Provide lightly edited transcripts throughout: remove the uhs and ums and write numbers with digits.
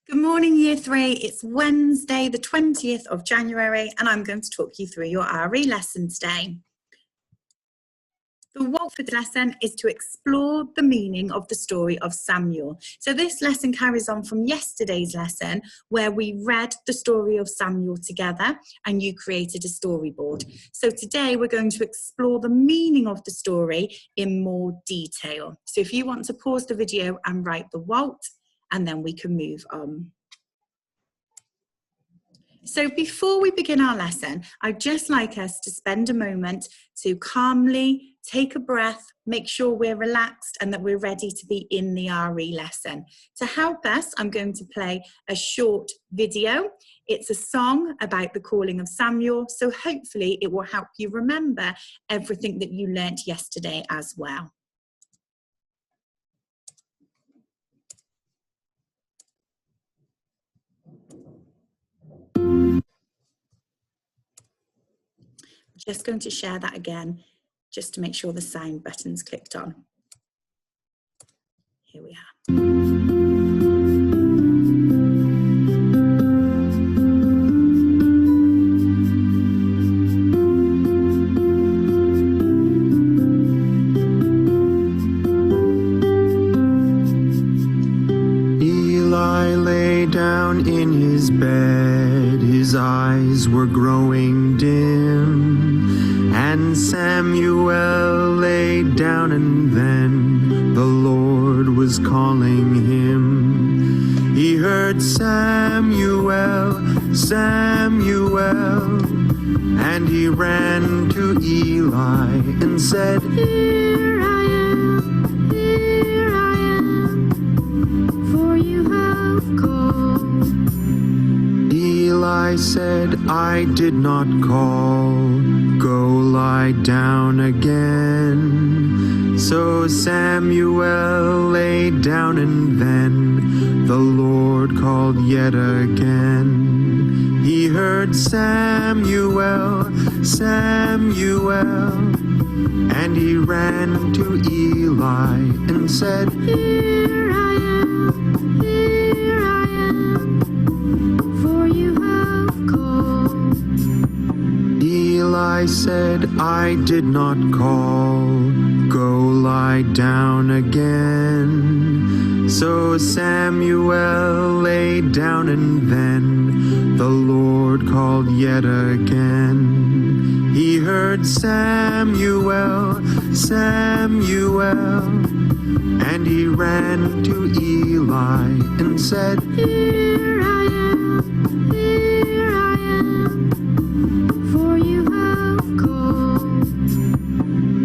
Good morning, Year 3. It's Wednesday, the 20th of January, and I'm going to talk you through your RE lesson today. The what for the lesson is to explore the meaning of the story of Samuel. So this lesson carries on from yesterday's lesson where we read the story of Samuel together and you created a storyboard. So today we're going to explore the meaning of the story in more detail. So if you want to pause the video and write the what, and then we can move on. So before we begin our lesson, I'd just like us to spend a moment to calmly take a breath, make sure we're relaxed and that we're ready to be in the RE lesson. To help us, I'm going to play a short video. It's a song about the calling of Samuel, so hopefully it will help you remember everything that you learnt yesterday as well. Just going to share that again, just to make sure the sound button's clicked on. Here we are. Eli lay down in his bed, his eyes were growing dim, and Samuel lay down, and then the Lord was calling him. He heard Samuel, Samuel, and he ran to Eli and said, "Here I am, for you have called." Eli said, "I did not call, go lie down again." So Samuel lay down, and then the Lord called yet again. He heard Samuel, Samuel, and he ran to Eli and said, "Here I am, for you have called." Eli said, "I did not call, go lie down again." So Samuel lay down, and then the Lord called yet again. He heard Samuel, Samuel, and he ran to Eli and said, "Here I am, for you have called."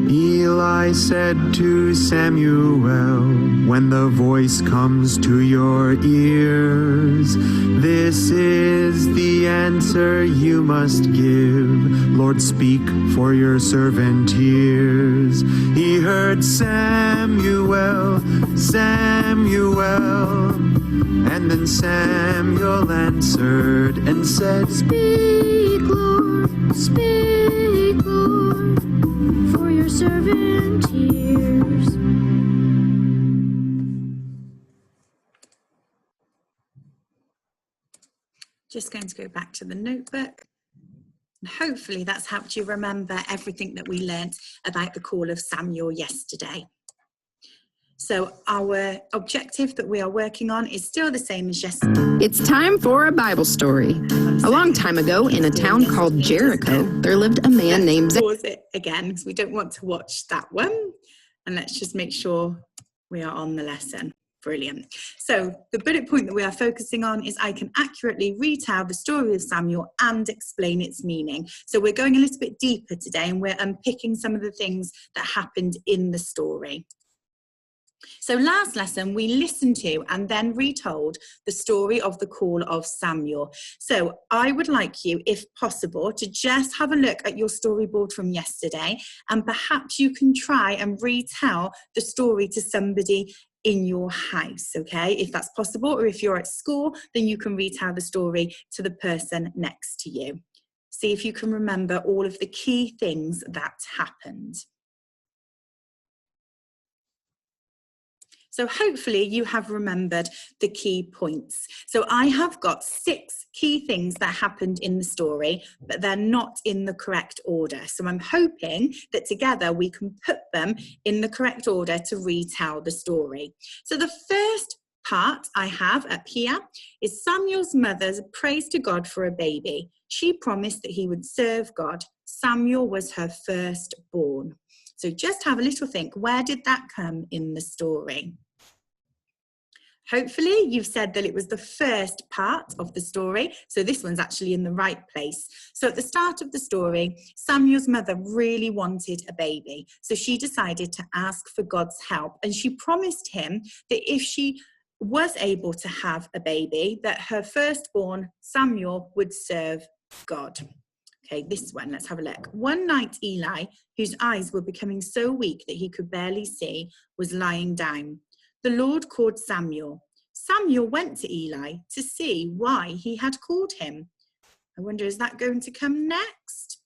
Eli said to Samuel, "When the voice comes to your ears, this is the answer you must give. Lord, speak, for your servant hears." He heard Samuel, Samuel, and then Samuel answered and said, "Speak, Lord, for your servant hears." Just going to go back to the notebook. And hopefully that's helped you remember everything that we learnt about the call of Samuel yesterday. So our objective that we are working on is still the same as yesterday. It's time for a Bible story. A long time ago, in a town called Jericho, there lived a man named Pause it again because we don't want to watch that one. And let's just make sure we are on the lesson. Brilliant. So the bullet point that we are focusing on is I can accurately retell the story of Samuel and explain its meaning. So we're going a little bit deeper today and we're unpicking some of the things that happened in the story. So last lesson, we listened to and then retold the story of the call of Samuel. So I would like you, if possible, to just have a look at your storyboard from yesterday, and perhaps you can try and retell the story to somebody in your house, okay? If that's possible, or if you're at school, then you can retell the story to the person next to you. See if you can remember all of the key things that happened. So hopefully you have remembered the key points. So I have got 6 key things that happened in the story, but they're not in the correct order. So I'm hoping that together we can put them in the correct order to retell the story. So the first part I have up here is Samuel's mother prays to God for a baby. She promised that he would serve God. Samuel was her firstborn. So just have a little think, where did that come in the story? Hopefully you've said that it was the first part of the story. So this one's actually in the right place. So at the start of the story, Samuel's mother really wanted a baby. So she decided to ask for God's help. And she promised him that if she was able to have a baby, that her firstborn, Samuel, would serve God. Okay, this one, let's have a look. One night, Eli, whose eyes were becoming so weak that he could barely see, was lying down. The Lord called Samuel. Samuel went to Eli to see why he had called him. I wonder, is that going to come next?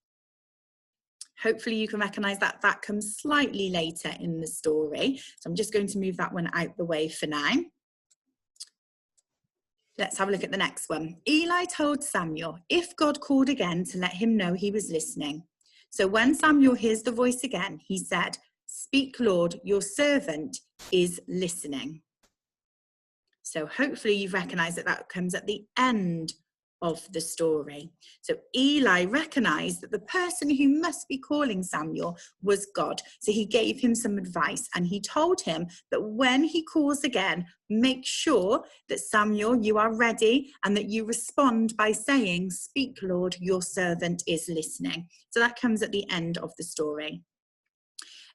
Hopefully you can recognize that that comes slightly later in the story. So I'm just going to move that one out the way for now. Let's have a look at the next one. Eli told Samuel, if God called again, to let him know he was listening. So when Samuel hears the voice again, he said, speak, Lord, your servant is listening. So hopefully you've recognized that that comes at the end of the story. So Eli recognized that the person who must be calling Samuel was God. So he gave him some advice and he told him that when he calls again, make sure that Samuel, you are ready and that you respond by saying, speak, Lord, your servant is listening. So that comes at the end of the story.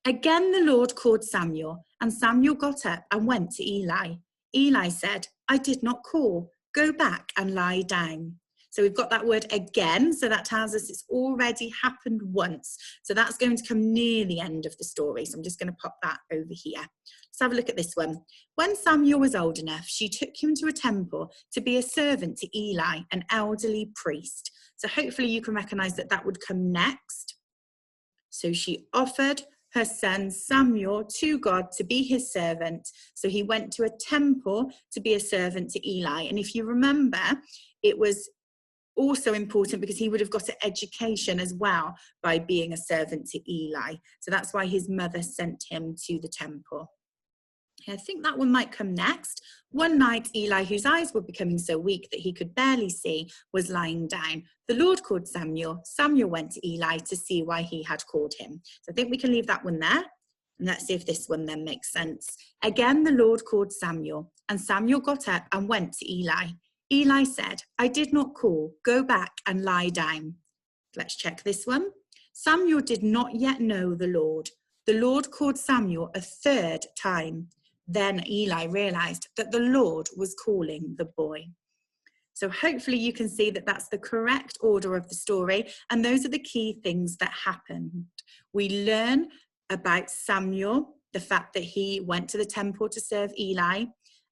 Again, the Lord called Samuel, and Samuel got up and went to Eli. Eli said, I did not call. Go back and lie down. So we've got that word again. So that tells us it's already happened once. So that's going to come near the end of the story. So I'm just going to pop that over here. Let's have a look at this one. When Samuel was old enough, she took him to a temple to be a servant to Eli, an elderly priest. So hopefully you can recognize that that would come next. So she offered her son Samuel to God to be his servant. So he went to a temple to be a servant to Eli. And if you remember, it was also important because he would have got an education as well by being a servant to Eli. So that's why his mother sent him to the temple. I think that one might come next. One night, Eli, whose eyes were becoming so weak that he could barely see, was lying down. The Lord called Samuel. Samuel went to Eli to see why he had called him. So I think we can leave that one there. And let's see if this one then makes sense. Again, the Lord called Samuel, and Samuel got up and went to Eli. Eli said, I did not call. Go back and lie down. Let's check this one. Samuel did not yet know the Lord. The Lord called Samuel a third time. Then Eli realized that the Lord was calling the boy. So hopefully you can see that that's the correct order of the story. And those are the key things that happened. We learn about Samuel, the fact that he went to the temple to serve Eli.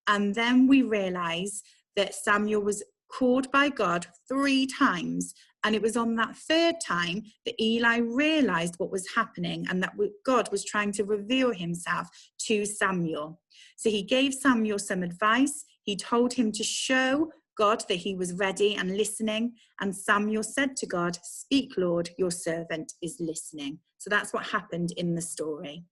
And then we realize that Samuel was called by God 3 times. And it was on that 3rd time that Eli realized what was happening and that God was trying to reveal himself to Samuel. So he gave Samuel some advice. He told him to show God that he was ready and listening. And Samuel said to God, speak, Lord, your servant is listening. So that's what happened in the story.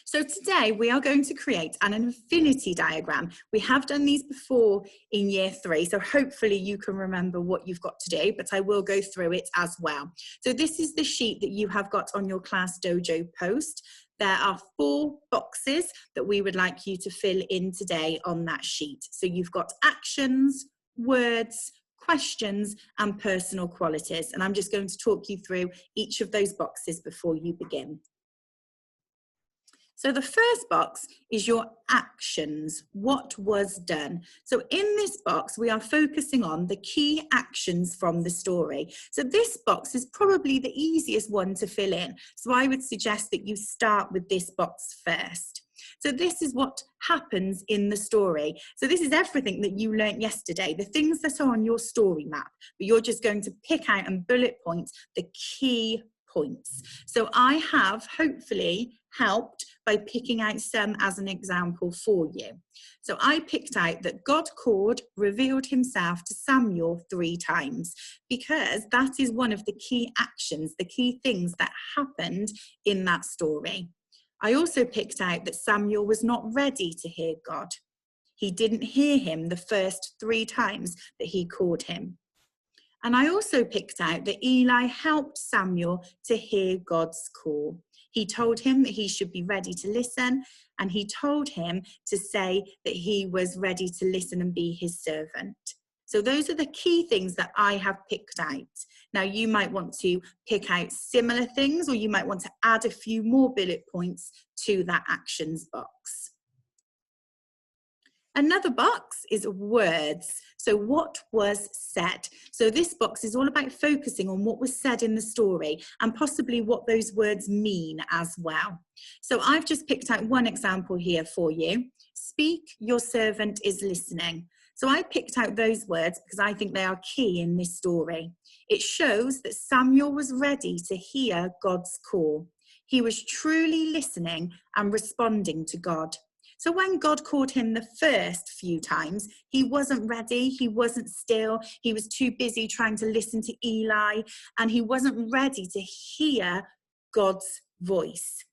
So today we are going to create an infinity diagram. We have done these before in year 3, so hopefully you can remember what you've got to do, but I will go through it as well. So this is the sheet that you have got on your Class Dojo post. There are 4 boxes that we would like you to fill in today on that sheet. So you've got actions, words, questions, and personal qualities. And I'm just going to talk you through each of those boxes before you begin. So the first box is your actions, what was done. So in this box, we are focusing on the key actions from the story. So this box is probably the easiest one to fill in. So I would suggest that you start with this box first. So this is what happens in the story. So this is everything that you learnt yesterday, the things that are on your story map, but you're just going to pick out and bullet point the key points. So I have hopefully helped by picking out some as an example for you. So I picked out that God revealed himself to Samuel 3 times, because that is one of the key actions, the key things that happened in that story. I also picked out that Samuel was not ready to hear God. He didn't hear him the first 3 times that he called him. And I also picked out that Eli helped Samuel to hear God's call. He told him that he should be ready to listen, and he told him to say that he was ready to listen and be his servant. So those are the key things that I have picked out. Now you might want to pick out similar things, or you might want to add a few more bullet points to that actions box. Another box is words. So what was said? So this box is all about focusing on what was said in the story and possibly what those words mean as well. So I've just picked out one example here for you. Speak, your servant is listening. So I picked out those words because I think they are key in this story. It shows that Samuel was ready to hear God's call. He was truly listening and responding to God. So when God called him the first few times, he wasn't ready, he wasn't still, he was too busy trying to listen to Eli, and he wasn't ready to hear God's voice.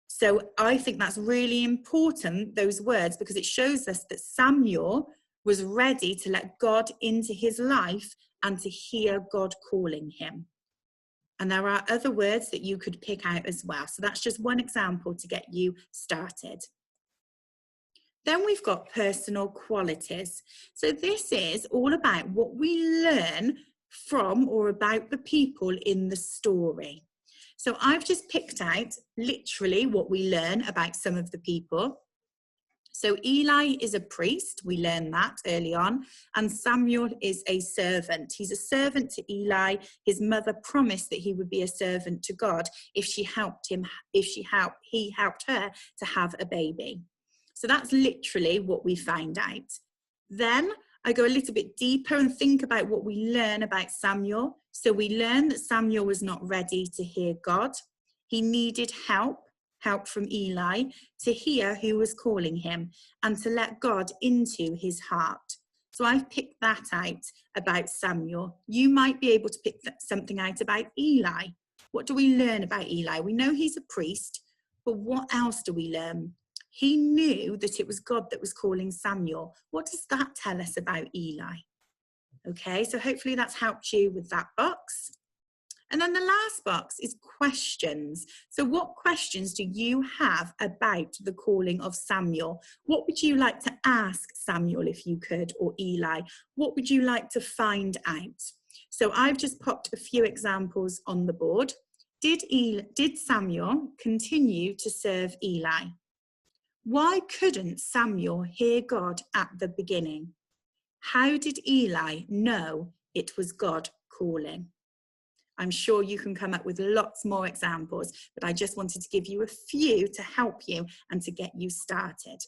So I think that's really important, those words, because it shows us that Samuel was ready to let God into his life and to hear God calling him. And there are other words that you could pick out as well. So that's just one example to get you started. Then we've got personal qualities. So this is all about what we learn from or about the people in the story. So I've just picked out literally what we learn about some of the people. So Eli is a priest, we learned that early on, and Samuel is a servant. He's a servant to Eli. His mother promised that he would be a servant to God if he helped her to have a baby. So that's literally what we find out. Then I go a little bit deeper and think about what we learn about Samuel. So we learn that Samuel was not ready to hear God. He needed help from Eli to hear who was calling him and to let God into his heart. So I've picked that out about Samuel. You might be able to pick something out about Eli. What do we learn about Eli? We know he's a priest, but what else do we learn? He knew that it was God that was calling Samuel. What does that tell us about Eli? Okay, so hopefully that's helped you with that box. And then the last box is questions. So what questions do you have about the calling of Samuel? What would you like to ask Samuel if you could, or Eli? What would you like to find out? So I've just popped a few examples on the board. Did Samuel continue to serve Eli? Why couldn't Samuel hear God at the beginning? How did Eli know it was God calling? I'm sure you can come up with lots more examples, but I just wanted to give you a few to help you and to get you started.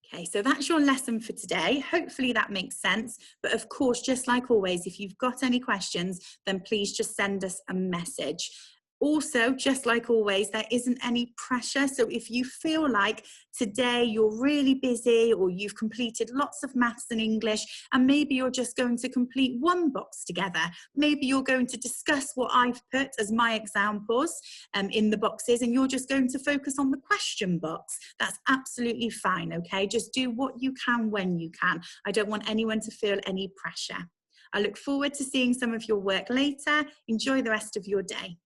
Okay, so that's your lesson for today. Hopefully that makes sense. But of course, just like always, if you've got any questions, then please just send us a message. Also, just like always, there isn't any pressure. So if you feel like today you're really busy, or you've completed lots of maths and English, and maybe you're just going to complete one box together, maybe you're going to discuss what I've put as my examples in the boxes, and you're just going to focus on the question box, that's absolutely fine, okay? Just do what you can when you can. I don't want anyone to feel any pressure. I look forward to seeing some of your work later. Enjoy the rest of your day.